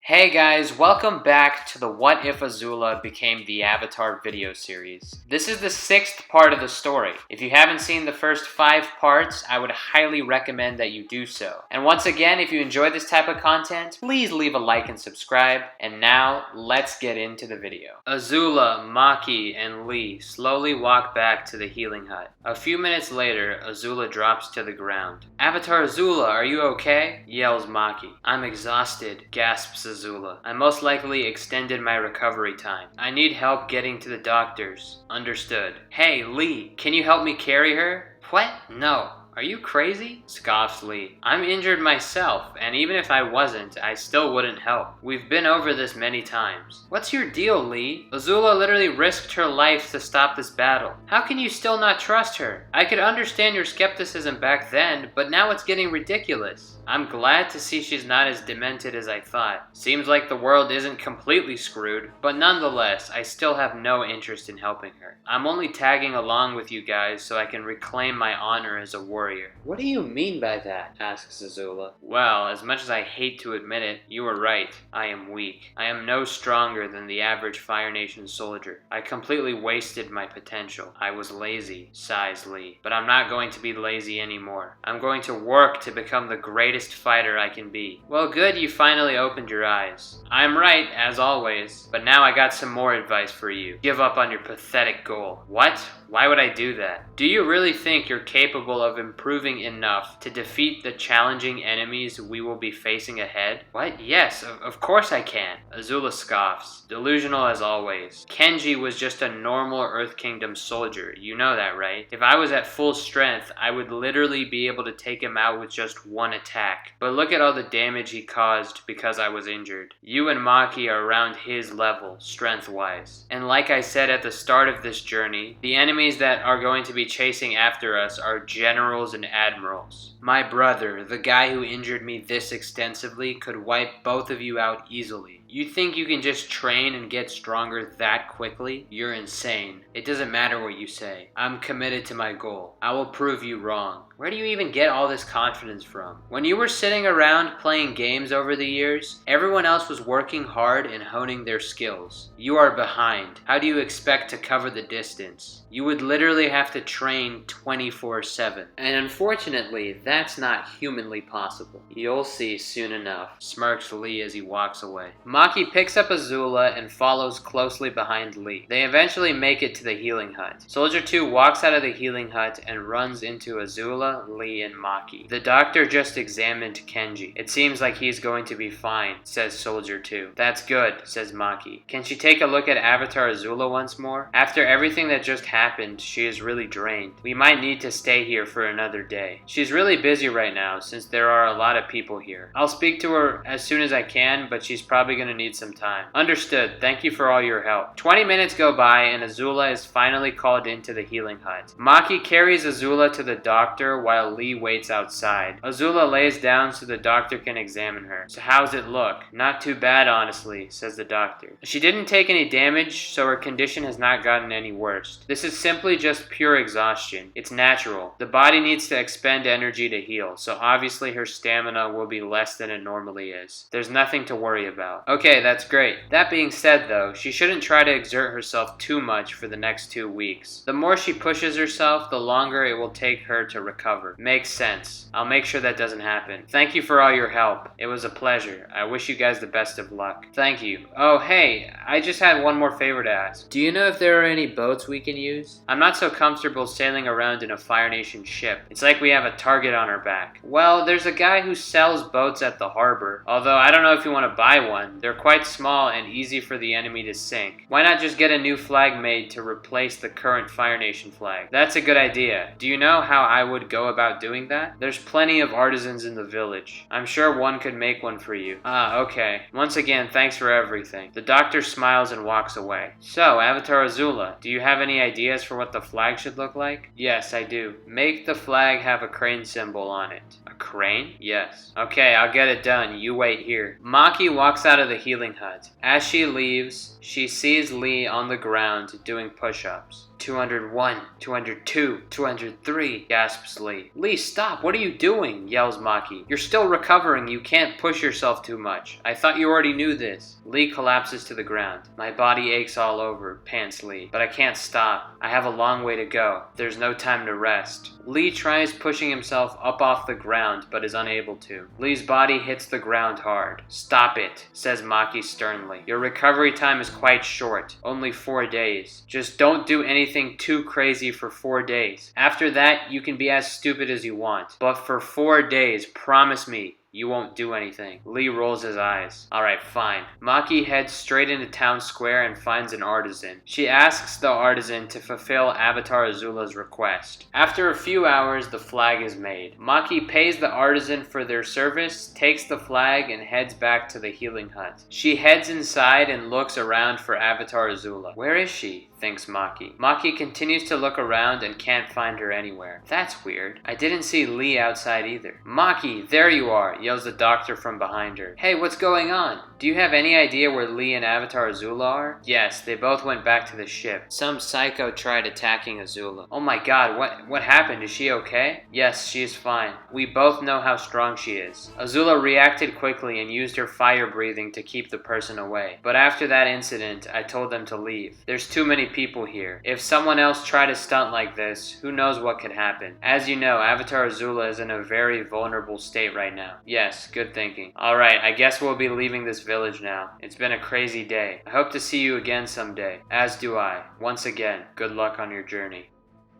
Hey guys, welcome back to the What If Azula Became the Avatar video series. This is the 6th part of the story. If you haven't seen the first 5 parts, I would highly recommend that you do so. And once again, if you enjoy this type of content, please leave a like and subscribe. And now, let's get into the video. Azula, Maki, and Lee slowly walk back to the healing hut. A few minutes later, Azula drops to the ground. Avatar Azula, are you okay? Yells Maki. I'm exhausted, gasps Azula. I most likely extended my recovery time. I need help getting to the doctors. Understood. Hey, Lee, can you help me carry her? What? No. Are you crazy? Scoffs Lee. I'm injured myself, and even if I wasn't, I still wouldn't help. We've been over this many times. What's your deal, Lee? Azula literally risked her life to stop this battle. How can you still not trust her? I could understand your skepticism back then, but now it's getting ridiculous. I'm glad to see she's not as demented as I thought. Seems like the world isn't completely screwed, but nonetheless, I still have no interest in helping her. I'm only tagging along with you guys so I can reclaim my honor as a warrior. What do you mean by that? Asks Azula. Well, as much as I hate to admit it, you were right. I am weak. I am no stronger than the average Fire Nation soldier. I completely wasted my potential. I was lazy, sighs Lee. But I'm not going to be lazy anymore. I'm going to work to become the greatest fighter I can be. Well, good you finally opened your eyes. I'm right, as always, but now I got some more advice for you. Give up on your pathetic goal. What? Why would I do that? Do you really think you're capable of improving enough to defeat the challenging enemies we will be facing ahead? What? Yes, of course I can. Azula scoffs, delusional as always. Kenji was just a normal Earth Kingdom soldier. You know that, right? If I was at full strength, I would literally be able to take him out with just one attack. But look at all the damage he caused because I was injured. You and Maki are around his level, strength-wise. And like I said at the start of this journey, the enemies that are going to be chasing after us are generals and admirals. My brother, the guy who injured me this extensively, could wipe both of you out easily. You think you can just train and get stronger that quickly? You're insane. It doesn't matter what you say. I'm committed to my goal. I will prove you wrong. Where do you even get all this confidence from? When you were sitting around playing games over the years, everyone else was working hard and honing their skills. You are behind. How do you expect to cover the distance? You would literally have to train 24/7. And unfortunately, that's not humanly possible. You'll see soon enough, smirks Lee as he walks away. Maki picks up Azula and follows closely behind Lee. They eventually make it to the healing hut. Soldier 2 walks out of the healing hut and runs into Azula, Lee, and Maki. The doctor just examined Kenji. It seems like he's going to be fine, says Soldier 2. That's good, says Maki. Can she take a look at Avatar Azula once more? After everything that just happened, she is really drained. We might need to stay here for another day. She's really busy right now since there are a lot of people here. I'll speak to her as soon as I can, but she's probably going to need some time. Understood. Thank you for all your help. 20 minutes go by and Azula is finally called into the healing hut. Maki carries Azula to the doctor while Lee waits outside. Azula lays down so the doctor can examine her. So how's it look? Not too bad, honestly, says the doctor. She didn't take any damage, so her condition has not gotten any worse. This is simply just pure exhaustion. It's natural. The body needs to expend energy to heal, so obviously her stamina will be less than it normally is. There's nothing to worry about. Okay, that's great. That being said though, she shouldn't try to exert herself too much for the next 2 weeks. The more she pushes herself, the longer it will take her to recover. Makes sense. I'll make sure that doesn't happen. Thank you for all your help. It was a pleasure. I wish you guys the best of luck. Thank you. Oh, hey, I just had one more favor to ask. Do you know if there are any boats we can use? I'm not so comfortable sailing around in a Fire Nation ship. It's like we have a target on our back. Well, there's a guy who sells boats at the harbor, although I don't know if you want to buy one. They're quite small and easy for the enemy to sink. Why not just get a new flag made to replace the current Fire Nation flag? That's a good idea. Do you know how I would go about doing that? There's plenty of artisans in the village. I'm sure one could make one for you. Ah, okay. Once again, thanks for everything. The doctor smiles and walks away. So, Avatar Azula, do you have any ideas for what the flag should look like? Yes, I do. Make the flag have a crane symbol on it. A crane? Yes. Okay, I'll get it done. You wait here. Maki walks out of the healing hut. As she leaves, she sees Lee on the ground doing push-ups. 201, 202, 203, gasps Lee. Lee, stop! What are you doing? Yells Maki. You're still recovering. You can't push yourself too much. I thought you already knew this. Lee collapses to the ground. My body aches all over, pants Lee. But I can't stop. I have a long way to go. There's no time to rest. Lee tries pushing himself up off the ground, but is unable to. Lee's body hits the ground hard. Stop it, says Maki sternly. Your recovery time is quite short, only 4 days. Just don't do anything too crazy for 4 days. After that, you can be as stupid as you want. But for 4 days, promise me, you won't do anything. Lee rolls his eyes. Alright, fine. Maki heads straight into town square and finds an artisan. She asks the artisan to fulfill Avatar Azula's request. After a few hours, the flag is made. Maki pays the artisan for their service, takes the flag, and heads back to the healing hut. She heads inside and looks around for Avatar Azula. Where is she? Thinks Maki. Maki continues to look around and can't find her anywhere. That's weird. I didn't see Lee outside either. Maki, there you are, yells the doctor from behind her. Hey, what's going on? Do you have any idea where Lee and Avatar Azula are? Yes, they both went back to the ship. Some psycho tried attacking Azula. Oh my god, what happened? Is she okay? Yes, she is fine. We both know how strong she is. Azula reacted quickly and used her fire breathing to keep the person away. But after that incident, I told them to leave. There's too many people here. If someone else tried a stunt like this, who knows what could happen. As you know, Avatar Azula is in a very vulnerable state right now. Yes, good thinking. Alright, I guess we'll be leaving this village now. It's been a crazy day. I hope to see you again someday. As do I. Once again, good luck on your journey.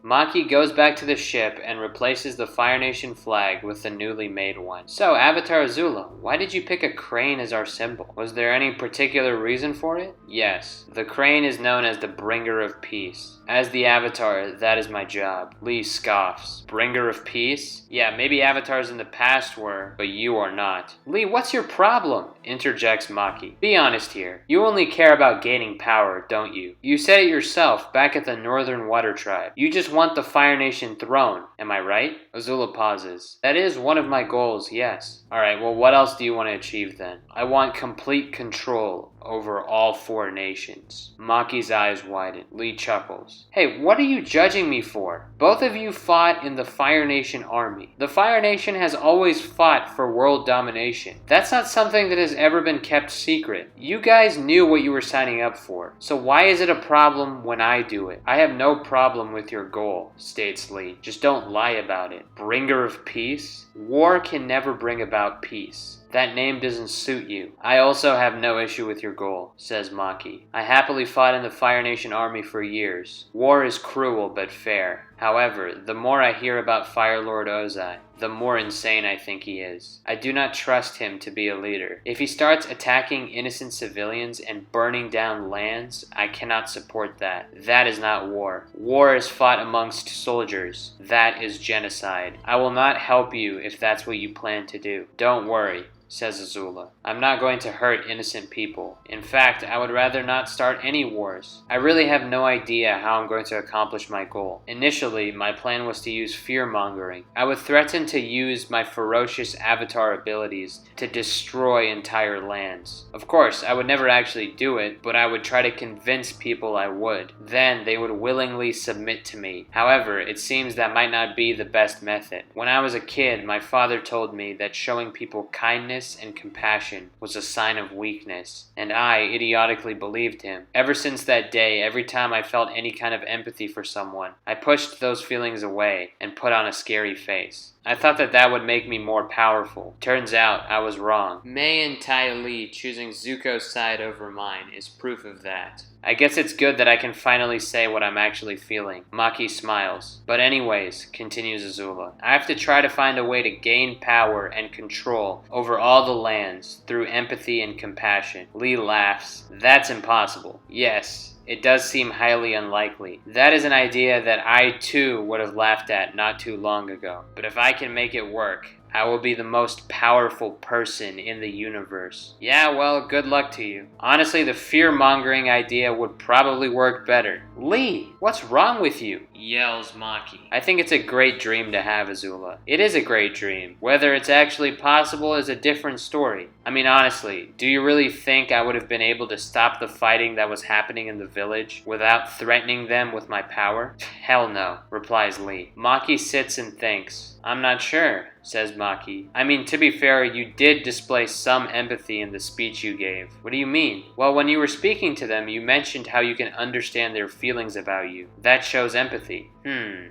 Maki goes back to the ship and replaces the Fire Nation flag with the newly made one. So, Avatar Azula, why did you pick a crane as our symbol? Was there any particular reason for it? Yes. The crane is known as the Bringer of Peace. As the Avatar, that is my job. Lee scoffs. Bringer of Peace? Yeah, maybe Avatars in the past were, but you are not. Lee, what's your problem? Interjects Maki. Be honest here. You only care about gaining power, don't you? You said it yourself back at the Northern Water Tribe. You just want the Fire Nation throne. Am I right? Azula pauses. That is one of my goals, yes. Alright, well what else do you want to achieve then? I want complete control over all 4 nations. Maki's eyes widen. Lee chuckles. Hey, what are you judging me for? Both of you fought in the Fire Nation army. The Fire Nation has always fought for world domination. That's not something that has ever been kept secret. You guys knew what you were signing up for. So why is it a problem when I do it? I have no problem with your goal, states Lee. Just don't lie about it. Bringer of Peace? War can never bring about peace. That name doesn't suit you. I also have no issue with your goal, says Maki. I happily fought in the Fire Nation army for years. War is cruel but fair. However, the more I hear about Fire Lord Ozai, the more insane I think he is. I do not trust him to be a leader. If he starts attacking innocent civilians and burning down lands, I cannot support that. That is not war. War is fought amongst soldiers. That is genocide. I will not help you if that's what you plan to do. Don't worry, says Azula. I'm not going to hurt innocent people. In fact, I would rather not start any wars. I really have no idea how I'm going to accomplish my goal. Initially, my plan was to use fear-mongering. I would threaten to use my ferocious avatar abilities to destroy entire lands. Of course, I would never actually do it, but I would try to convince people I would. Then they would willingly submit to me. However, it seems that might not be the best method. When I was a kid, my father told me that showing people kindness and compassion was a sign of weakness, and I idiotically believed him. Ever since that day, every time I felt any kind of empathy for someone, I pushed those feelings away and put on a scary face. I thought that would make me more powerful. Turns out I was wrong. Mei and Tai Li choosing Zuko's side over mine is proof of that. I guess it's good that I can finally say what I'm actually feeling. Maki smiles. But anyways, continues Azula, I have to try to find a way to gain power and control over all the lands through empathy and compassion. Lee laughs. That's impossible. Yes. It does seem highly unlikely. That is an idea that I too would have laughed at not too long ago. But if I can make it work, I will be the most powerful person in the universe. Yeah, well, good luck to you. Honestly, the fear-mongering idea would probably work better. Lee, what's wrong with you? Yells Maki. I think it's a great dream to have, Azula. It is a great dream. Whether it's actually possible is a different story. I mean, honestly, do you really think I would have been able to stop the fighting that was happening in the village without threatening them with my power? Hell no, replies Lee. Maki sits and thinks. I'm not sure, says Maki. I mean, to be fair, you did display some empathy in the speech you gave. What do you mean? Well, when you were speaking to them, you mentioned how you can understand their feelings about you. That shows empathy.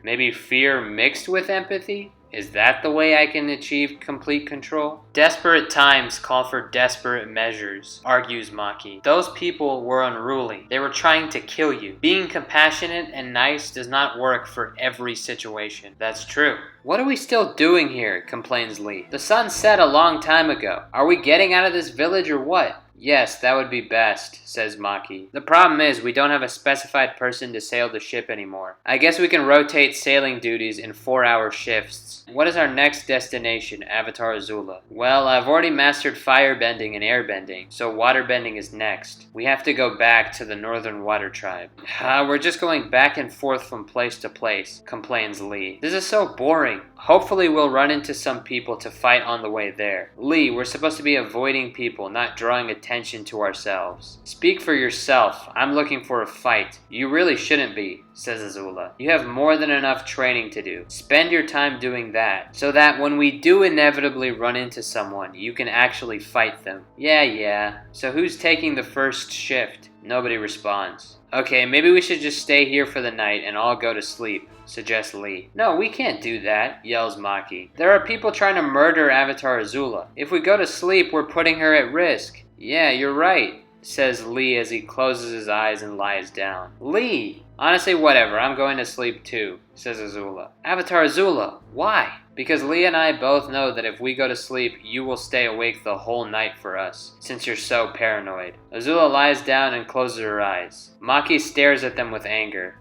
Maybe fear mixed with empathy? Is that the way I can achieve complete control? Desperate times call for desperate measures, argues Maki. Those people were unruly. They were trying to kill you. Being compassionate and nice does not work for every situation. That's true. What are we still doing here? Complains Lee. The sun set a long time ago. Are we getting out of this village or what? Yes, that would be best, says Maki. The problem is we don't have a specified person to sail the ship anymore. I guess we can rotate sailing duties in 4-hour shifts. What is our next destination, Avatar Azula? Well, I've already mastered firebending and airbending, so waterbending is next. We have to go back to the Northern Water Tribe. We're just going back and forth from place to place, complains Lee. This is so boring. Hopefully we'll run into some people to fight on the way there. Lee, we're supposed to be avoiding people, not drawing attention to ourselves. Speak for yourself. I'm looking for a fight. You really shouldn't be, says Azula. You have more than enough training to do. Spend your time doing that, so that when we do inevitably run into someone, you can actually fight them. Yeah. So who's taking the first shift? Nobody responds. Okay, maybe we should just stay here for the night and all go to sleep, suggests Lee. No, we can't do that, yells Maki. There are people trying to murder Avatar Azula. If we go to sleep, we're putting her at risk. Yeah, you're right, says Lee as he closes his eyes and lies down. Lee! Honestly, whatever, I'm going to sleep too, says Azula. Avatar Azula, why? Because Lee and I both know that if we go to sleep, you will stay awake the whole night for us, since you're so paranoid. Azula lies down and closes her eyes. Maki stares at them with anger.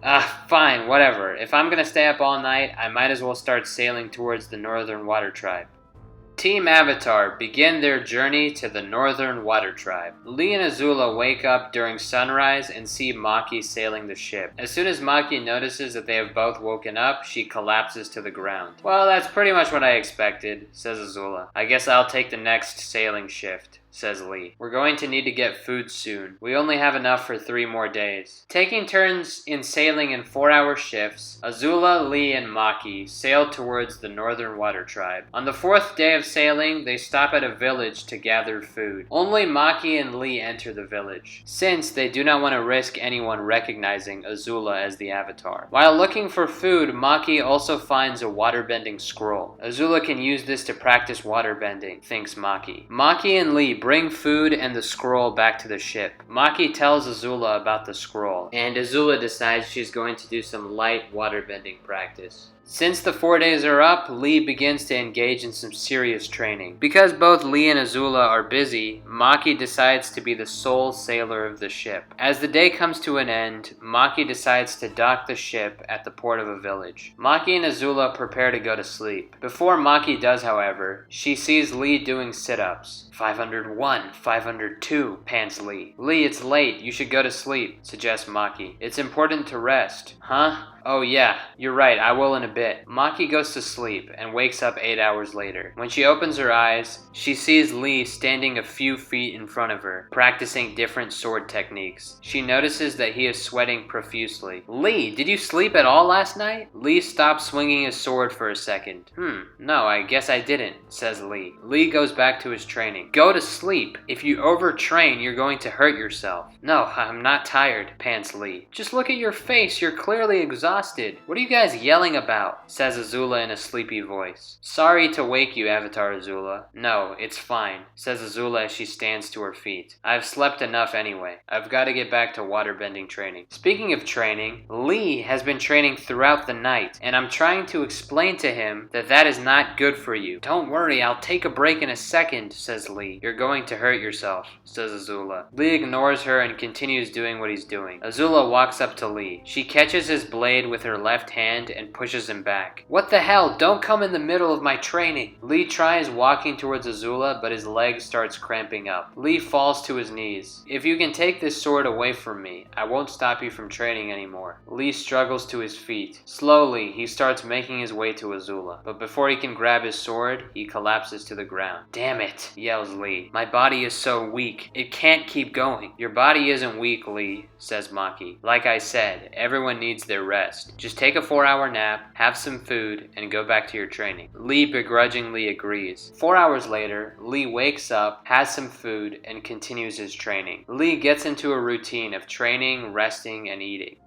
Fine, whatever. If I'm gonna stay up all night, I might as well start sailing towards the Northern Water Tribe. Team Avatar begin their journey to the Northern Water Tribe. Lee and Azula wake up during sunrise and see Maki sailing the ship. As soon as Maki notices that they have both woken up, she collapses to the ground. Well, that's pretty much what I expected, says Azula. I guess I'll take the next sailing shift, says Lee. We're going to need to get food soon. We only have enough for 3 more days. Taking turns in sailing in 4-hour shifts, Azula, Lee, and Maki sail towards the Northern Water Tribe. On the 4th day of sailing, they stop at a village to gather food. Only Maki and Lee enter the village, since they do not want to risk anyone recognizing Azula as the Avatar. While looking for food, Maki also finds a waterbending scroll. Azula can use this to practice waterbending, thinks Maki. Maki and Lee bring food and the scroll back to the ship. Maki tells Azula about the scroll, and Azula decides she's going to do some light waterbending practice. Since the 4 days are up, Lee begins to engage in some serious training. Because both Lee and Azula are busy, Maki decides to be the sole sailor of the ship. As the day comes to an end, Maki decides to dock the ship at the port of a village. Maki and Azula prepare to go to sleep. Before Maki does, however, she sees Lee doing sit-ups. 501, 502, pants Lee. Lee, it's late. You should go to sleep, suggests Maki. It's important to rest. Huh? Oh yeah, you're right, I will in a bit. Maki goes to sleep and wakes up 8 hours later. When she opens her eyes, she sees Lee standing a few feet in front of her, practicing different sword techniques. She notices that he is sweating profusely. Lee, did you sleep at all last night? Lee stops swinging his sword for a second. No, I guess I didn't, says Lee. Lee goes back to his training. Go to sleep. If you overtrain, you're going to hurt yourself. No, I'm not tired, pants Lee. Just look at your face, you're clearly exhausted. What are you guys yelling about? Says Azula in a sleepy voice. Sorry to wake you, Avatar Azula. No, it's fine, says Azula as she stands to her feet. I've slept enough anyway. I've got to get back to waterbending training. Speaking of training, Lee has been training throughout the night, and I'm trying to explain to him that that is not good for you. Don't worry, I'll take a break in a second, says Lee. You're going to hurt yourself, says Azula. Lee ignores her and continues doing what he's doing. Azula walks up to Lee. She catches his blade blade with her left hand and pushes him back. What the hell? Don't come in the middle of my training. Lee tries walking towards Azula, but his leg starts cramping up. Lee falls to his knees. If you can take this sword away from me, I won't stop you from training anymore. Lee struggles to his feet. Slowly, he starts making his way to Azula, but before he can grab his sword, he collapses to the ground. Damn it, yells Lee. My body is so weak. It can't keep going. Your body isn't weak, Lee, says Maki. Like I said, everyone needs their rest. Just take a 4-hour nap, have some food, and go back to your training. Lee begrudgingly agrees. 4 hours later, Lee wakes up, has some food, and continues his training. Lee gets into a routine of training, resting, and eating.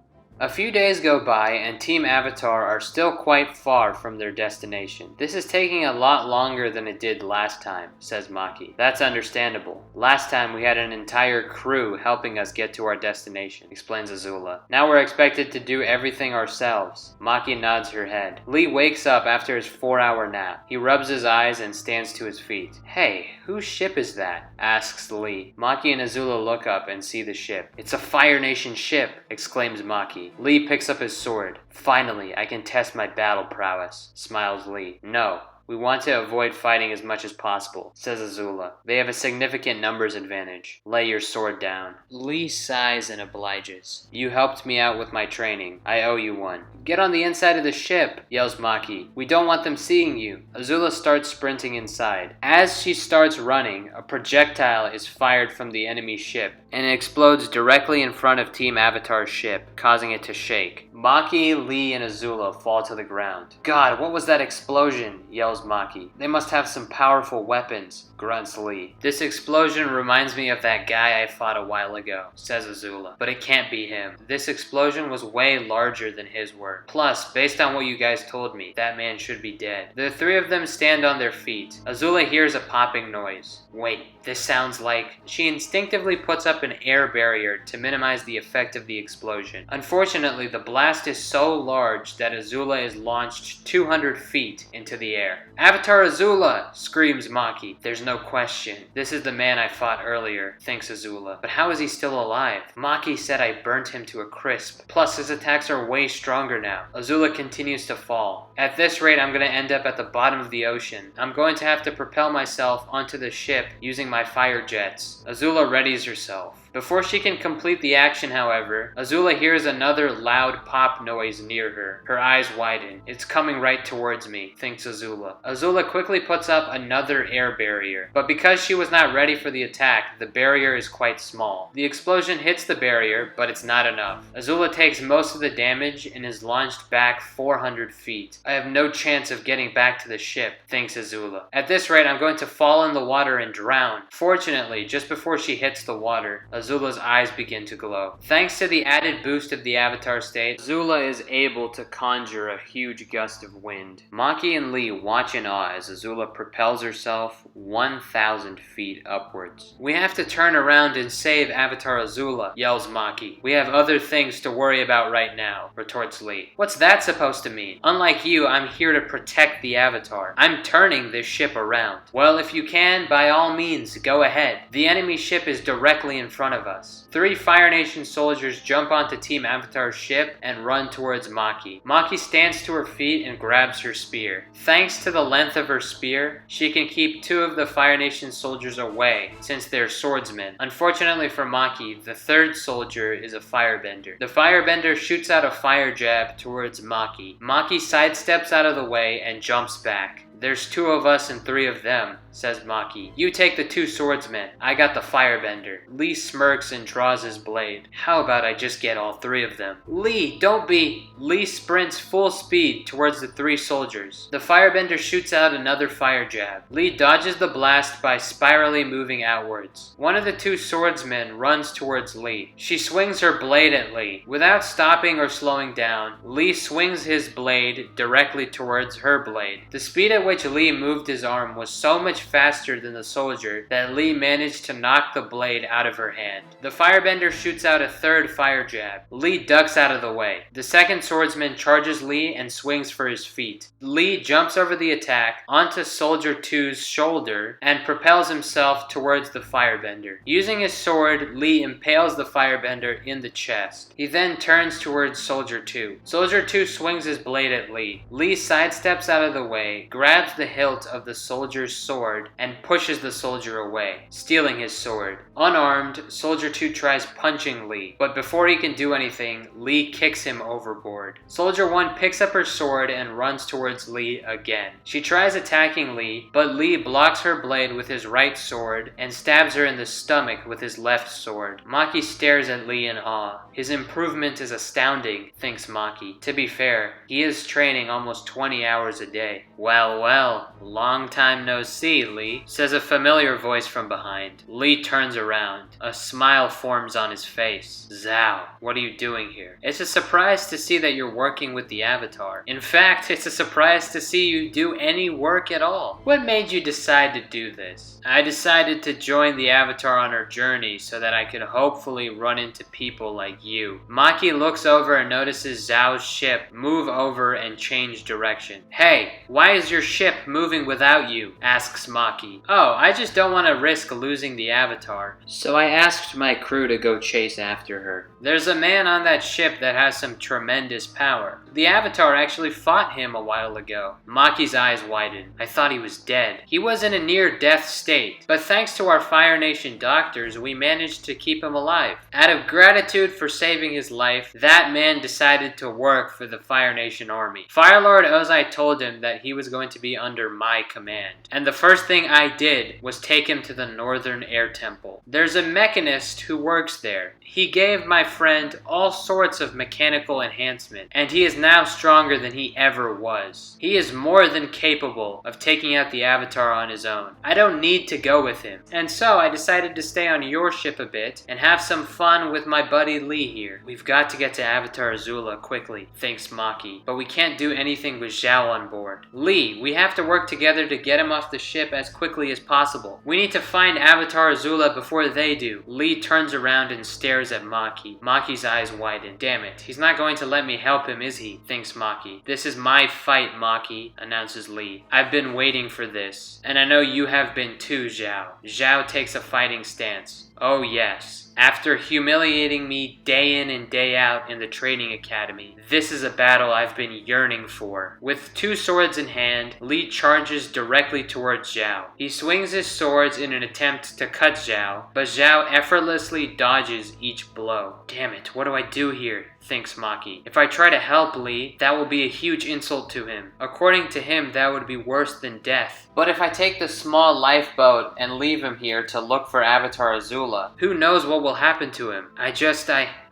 A few days go by and Team Avatar are still quite far from their destination. This is taking a lot longer than it did last time, says Maki. That's understandable. Last time we had an entire crew helping us get to our destination, explains Azula. Now we're expected to do everything ourselves. Maki nods her head. Lee wakes up after his 4-hour nap. He rubs his eyes and stands to his feet. Hey, whose ship is that? Asks Lee. Maki and Azula look up and see the ship. It's a Fire Nation ship, exclaims Maki. Lee picks up his sword. Finally, I can test my battle prowess, smiles Lee. No. We want to avoid fighting as much as possible, says Azula. They have a significant numbers advantage. Lay your sword down. Lee sighs and obliges. You helped me out with my training. I owe you one. Get on the inside of the ship, yells Maki. We don't want them seeing you. Azula starts sprinting inside. As she starts running, a projectile is fired from the enemy ship, and it explodes directly in front of Team Avatar's ship, causing it to shake. Maki, Lee, and Azula fall to the ground. God, what was that explosion? Yells Maki. They must have some powerful weapons, grunts Lee. This explosion reminds me of that guy I fought a while ago, says Azula. But it can't be him. This explosion was way larger than his were. Plus, based on what you guys told me, that man should be dead. The three of them stand on their feet. Azula hears a popping noise. Wait, this sounds like... She instinctively puts up an air barrier to minimize the effect of the explosion. Unfortunately, the blast is so large that Azula is launched 200 feet into the air. Avatar Azula! Screams Maki. There's no question. This is the man I fought earlier, thinks Azula. But how is he still alive? Maki said I burnt him to a crisp. Plus, his attacks are way stronger now. Azula continues to fall. At this rate, I'm going to end up at the bottom of the ocean. I'm going to have to propel myself onto the ship using my fire jets. Azula readies herself. Before she can complete the action, however, Azula hears another loud pop noise near her. Her eyes widen. It's coming right towards me, thinks Azula. Azula quickly puts up another air barrier, but because she was not ready for the attack, the barrier is quite small. The explosion hits the barrier, but it's not enough. Azula takes most of the damage and is launched back 400 feet. I have no chance of getting back to the ship, thinks Azula. At this rate, I'm going to fall in the water and drown. Fortunately, just before she hits the water, Azula's eyes begin to glow. Thanks to the added boost of the Avatar state, Azula is able to conjure a huge gust of wind. Maki and Lee watch in awe as Azula propels herself 1,000 feet upwards. We have to turn around and save Avatar Azula, yells Maki. We have other things to worry about right now, retorts Lee. What's that supposed to mean? Unlike you, I'm here to protect the Avatar. I'm turning this ship around. Well, if you can, by all means, go ahead. The enemy ship is directly in front of us. 3 Fire Nation soldiers jump onto Team Avatar's ship and run towards Maki. Maki stands to her feet and grabs her spear. Thanks to the length of her spear, she can keep 2 of the Fire Nation soldiers away since they're swordsmen. Unfortunately for Maki, the 3rd soldier is a firebender. The firebender shoots out a fire jab towards Maki. Maki sidesteps out of the way and jumps back. There's 2 of us and 3 of them, says Maki. You take the 2 swordsmen. I got the firebender. Lee smirks and draws his blade. How about I just get all 3 of them? Lee, don't be! Lee sprints full speed towards the 3 soldiers. The firebender shoots out another fire jab. Lee dodges the blast by spirally moving outwards. One of the 2 swordsmen runs towards Lee. She swings her blade at Lee. Without stopping or slowing down, Lee swings his blade directly towards her blade. The speed at which Lee moved his arm was so much faster than the soldier that Lee managed to knock the blade out of her hand. The firebender shoots out a third fire jab. Lee ducks out of the way. The second swordsman charges Lee and swings for his feet. Lee jumps over the attack onto Soldier 2's shoulder and propels himself towards the firebender. Using his sword, Lee impales the firebender in the chest. He then turns towards Soldier 2. Soldier 2 swings his blade at Lee. Lee sidesteps out of the way, grabs the hilt of the soldier's sword, and pushes the soldier away, stealing his sword. Unarmed, Soldier 2 tries punching Lee, but before he can do anything, Lee kicks him overboard. Soldier 1 picks up her sword and runs towards Lee again. She tries attacking Lee, but Lee blocks her blade with his right sword and stabs her in the stomach with his left sword. Maki stares at Lee in awe. His improvement is astounding, thinks Maki. To be fair, he is training almost 20 hours a day. Well, well, long time no see, Lee, says a familiar voice from behind. Lee turns around. A smile forms on his face. Zhao, what are you doing here? It's a surprise to see that you're working with the Avatar. In fact, it's a surprise to see you do any work at all. What made you decide to do this? I decided to join the Avatar on our journey so that I could hopefully run into people like you. Maki looks over and notices Zhao's ship move over and change direction. Hey, why is your ship moving without you? Asks Maki. Oh, I just don't want to risk losing the Avatar, so I asked my crew to go chase after her. There's a man on that ship that has some tremendous power. The Avatar actually fought him a while ago. Maki's eyes widen. I thought he was dead. He was in a near-death state, but thanks to our Fire Nation doctors, we managed to keep him alive. Out of gratitude for saving his life, that man decided to work for the Fire Nation army. Fire Lord Ozai told him that he was going to be under my command, and the first thing I did was take him to the Northern Air Temple. There's a mechanist who works there. He gave my friend all sorts of mechanical enhancement, and he is now stronger than he ever was. He is more than capable of taking out the Avatar on his own. I don't need to go with him, and so I decided to stay on your ship a bit and have some fun with my buddy Lee here. We've got to get to Avatar Azula quickly, thinks Maki, but we can't do anything with Zhao on board. Lee, we have to work together to get him off the ship as quickly as possible. We need to find Avatar Azula before they do. Lee turns around and stares at Maki. Maki's eyes widen. Damn it, he's not going to let me help him, is he? Thinks Maki. This is my fight, Maki, announces Lee. I've been waiting for this, and I know you have been too, Zhao. Zhao takes a fighting stance. Oh yes. After humiliating me day in and day out in the training academy, this is a battle I've been yearning for. With two swords in hand, Lee charges directly towards Zhao. He swings his swords in an attempt to cut Zhao, but Zhao effortlessly dodges each blow. Damn it, what do I do here? Thinks Maki. If I try to help Lee, that will be a huge insult to him. According to him, that would be worse than death. But if I take the small lifeboat and leave him here to look for Avatar Azula, who knows what will happen to him?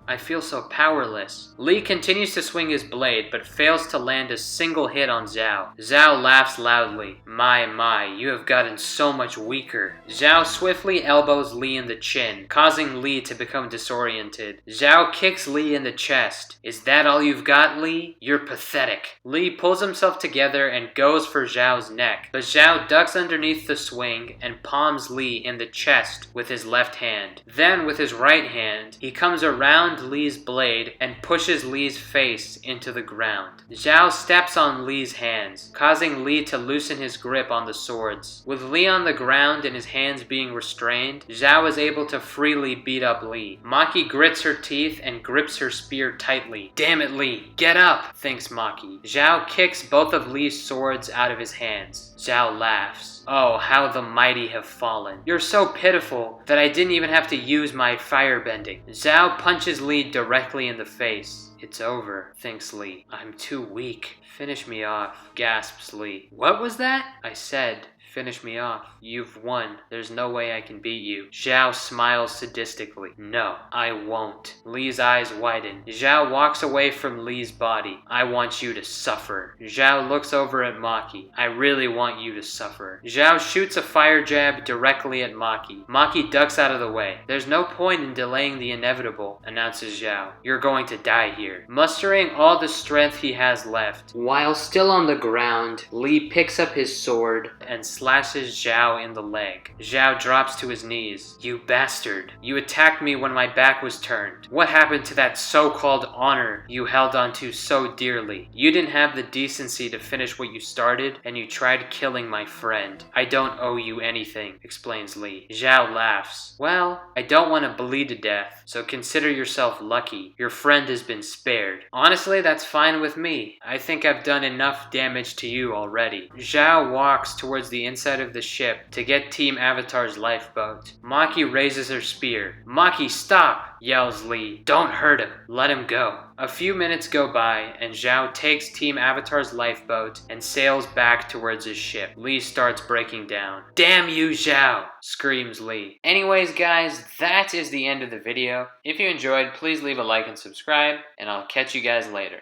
I feel so powerless. Lee continues to swing his blade, but fails to land a single hit on Zhao. Zhao laughs loudly. My, you have gotten so much weaker. Zhao swiftly elbows Lee in the chin, causing Lee to become disoriented. Zhao kicks Lee in the chest. Is that all you've got, Lee? You're pathetic. Lee pulls himself together and goes for Zhao's neck, but Zhao ducks underneath the swing and palms Lee in the chest with his left hand. Then, with his right hand, he comes around Lee's blade and pushes Lee's face into the ground. Zhao steps on Lee's hands, causing Lee to loosen his grip on the swords. With Lee on the ground and his hands being restrained, Zhao is able to freely beat up Lee. Maki grits her teeth and grips her spear tightly. Damn it, Lee, get up, thinks Maki. Zhao kicks both of Lee's swords out of his hands. Zhao laughs. Oh, how the mighty have fallen. You're so pitiful that I didn't even have to use my firebending. Zhao punches Lee directly in the face. It's over, thinks Lee. I'm too weak. Finish me off, gasps Lee. What was that? I said, finish me off. You've won. There's no way I can beat you. Zhao smiles sadistically. No, I won't. Li's eyes widen. Zhao walks away from Li's body. I want you to suffer. Zhao looks over at Maki. I really want you to suffer. Zhao shoots a fire jab directly at Maki. Maki ducks out of the way. There's no point in delaying the inevitable, announces Zhao. You're going to die here. Mustering all the strength he has left. While still on the ground, Li picks up his sword and slashes Zhao in the leg. Zhao drops to his knees. You bastard. You attacked me when my back was turned. What happened to that so-called honor you held onto so dearly? You didn't have the decency to finish what you started, and you tried killing my friend. I don't owe you anything, explains Li. Zhao laughs. Well, I don't want to bleed to death, so consider yourself lucky. Your friend has been spared. Honestly, that's fine with me. I think I've done enough damage to you already. Zhao walks towards the inside of the ship to get Team Avatar's lifeboat. Maki raises her spear. Maki, stop! Yells Li. Don't hurt him. Let him go. A few minutes go by, and Zhao takes Team Avatar's lifeboat and sails back towards his ship. Li starts breaking down. Damn you, Zhao! Screams Li. Anyways, guys, that is the end of the video. If you enjoyed, please leave a like and subscribe, and I'll catch you guys later.